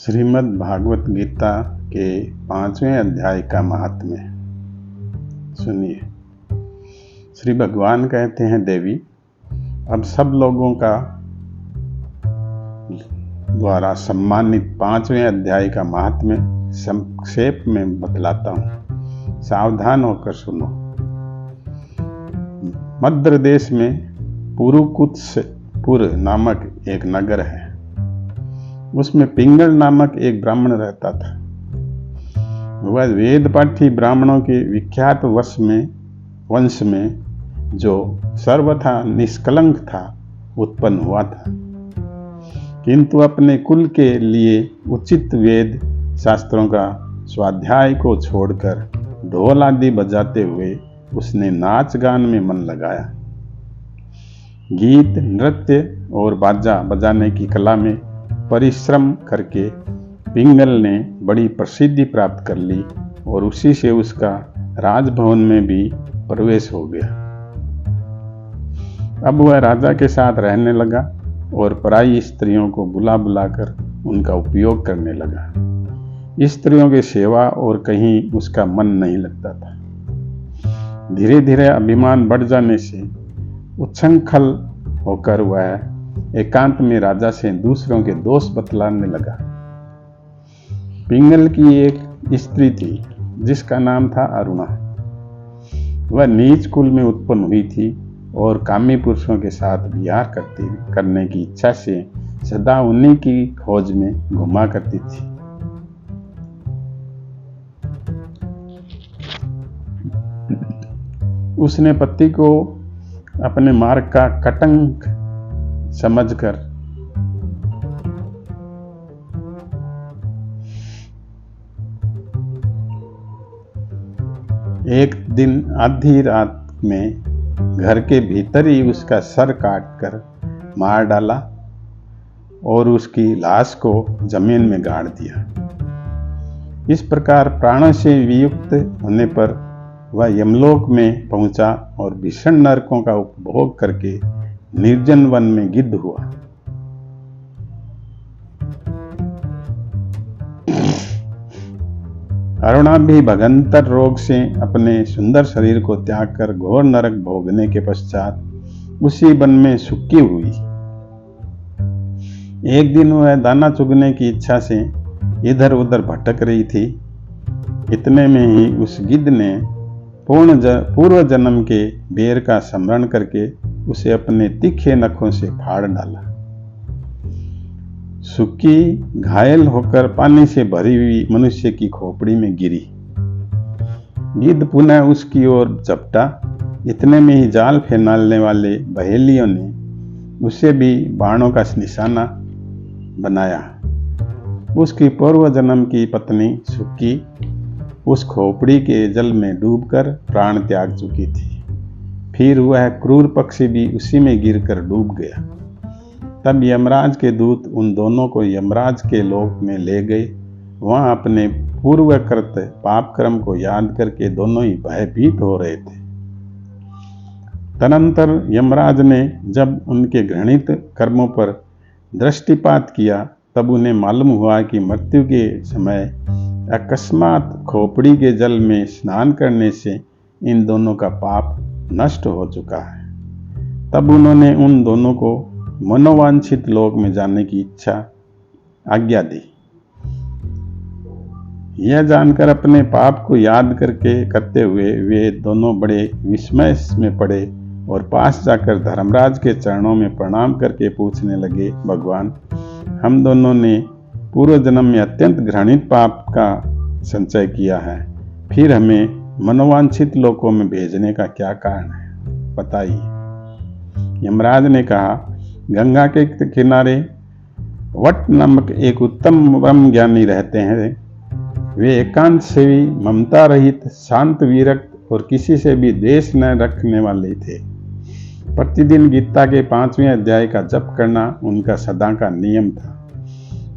श्रीमद् भागवत गीता के 5वें अध्याय का महात्म्य सुनिए। श्री भगवान कहते हैं, देवी, अब सब लोगों का द्वारा सम्मानित 5वें अध्याय का महात्म्य संक्षेप में बतलाता हूँ, सावधान होकर सुनो। मध्य देश में पुरुकुत्सपुर नामक एक नगर है। उसमें पिंगल नामक एक ब्राह्मण रहता था। वह वेद पाठी ब्राह्मणों के विख्यात वंश में जो सर्वथा निष्कलंक था उत्पन्न हुआ था, किंतु अपने कुल के लिए उचित वेद शास्त्रों का स्वाध्याय को छोड़कर ढोल आदि बजाते हुए उसने नाच गान में मन लगाया। गीत, नृत्य और बाजा बजाने की कला में परिश्रम करके पिंगल ने बड़ी प्रसिद्धि प्राप्त कर ली और उसी से उसका राजभवन में भी प्रवेश हो गया। अब वह राजा के साथ रहने लगा और पराई स्त्रियों को बुला बुलाकर उनका उपयोग करने लगा। स्त्रियों की सेवा और कहीं उसका मन नहीं लगता था। धीरे धीरे अभिमान बढ़ जाने से उच्छृंखल होकर वह एकांत में राजा से दूसरों के दोष बतलाने लगा। पिंगल की एक स्त्री थी जिसका नाम था अरुणा। वह नीच कुल में उत्पन्न हुई थी और कामी पुरुषों के साथ विहार करने की इच्छा से सदा उन्हीं की खोज में घुमा करती थी। उसने पति को अपने मार्ग का कटंक समझकर एक दिन आधी रात में घर के भीतर ही उसका सर काटकर मार डाला और उसकी लाश को जमीन में गाड़ दिया। इस प्रकार प्राणों से वियुक्त होने पर वह यमलोक में पहुंचा और भीषण नरकों का उपभोग करके निर्जन वन में गिद्ध हुआ। अरुणा भी भगंतर रोग से अपने सुंदर शरीर को त्याग कर घोर नरक भोगने के पश्चात उसी वन में सुक्की हुई। एक दिन वह दाना चुगने की इच्छा से इधर उधर भटक रही थी। इतने में ही उस गिद्ध ने पूर्व जन्म के बेर का स्मरण करके उसे अपने तीखे नखों से फाड़ डाला। सुक्की घायल होकर पानी से भरी हुई मनुष्य की खोपड़ी में गिरी। गिद्ध पुनः उसकी ओर झपटा। इतने में ही जाल फैलाने वाले बहेलियों ने उसे भी बाणों का निशाना बनाया। उसकी पूर्व जन्म की पत्नी सुक्की उस खोपड़ी के जल में डूबकर प्राण त्याग चुकी थी। फिर वह क्रूर पक्षी भी उसी में गिरकर डूब गया। तब यमराज के दूत उन दोनों को यमराज के लोक में ले गए। वहां अपने पूर्वकृत पाप कर्म को याद करके दोनों ही भयभीत हो रहे थे। तदनंतर यमराज ने जब उनके घृणित कर्मों पर दृष्टिपात किया तब उन्हें मालूम हुआ कि मृत्यु के समय अकस्मात खोपड़ी के जल में स्नान करने से इन दोनों का पाप नष्ट हो चुका है। तब उन्होंने उन दोनों को मनोवांछित लोक में जाने की आज्ञा दी। यह जानकर अपने पाप को याद करते हुए वे दोनों बड़े विस्मय में पड़े और पास जाकर धर्मराज के चरणों में प्रणाम करके पूछने लगे, भगवान, हम दोनों ने पूर्व जन्म में अत्यंत घृणित पाप का संचय किया है, फिर हमें मनोवांछित लोकों में भेजने का क्या कारण है, बताइए। यमराज ने कहा, गंगा के किनारे वट नामक एक उत्तम ब्रह्म ज्ञानी रहते हैं। वे एकांत सेवी, ममता रहित, शांत, विरक्त और किसी से भी द्वेष न रखने वाले थे। प्रतिदिन गीता के 5वें अध्याय का जप करना उनका सदा का नियम था।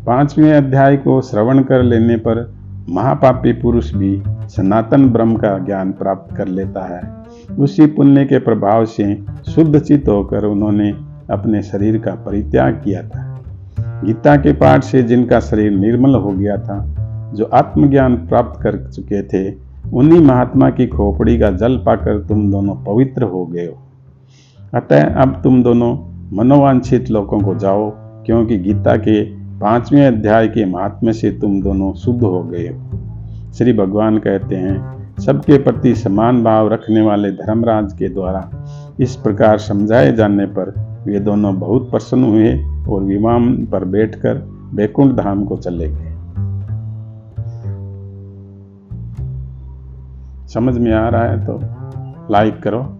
5वें अध्याय को श्रवण कर लेने पर महापापी पुरुष भी सनातन ब्रह्म का ज्ञान प्राप्त कर लेता है। उसी पुण्य के प्रभाव से शुद्ध चित्त होकर उन्होंने अपने शरीर का परित्याग किया था। गीता के पाठ से जिनका शरीर निर्मल हो गया था, जो आत्मज्ञान प्राप्त कर चुके थे, उन्हीं महात्मा की खोपड़ी का जल पाकर तुम दोनों पवित्र हो गए हो। अतः अब तुम दोनों मनोवांछित लोगों को जाओ, क्योंकि गीता के 5वें अध्याय के महात्म्य से तुम दोनों शुद्ध हो गए हो। श्री भगवान कहते हैं, सबके प्रति समान भाव रखने वाले धर्मराज के द्वारा इस प्रकार समझाए जाने पर वे दोनों बहुत प्रसन्न हुए और विमान पर बैठकर वैकुंठ धाम को चले गए। समझ में आ रहा है तो लाइक करो।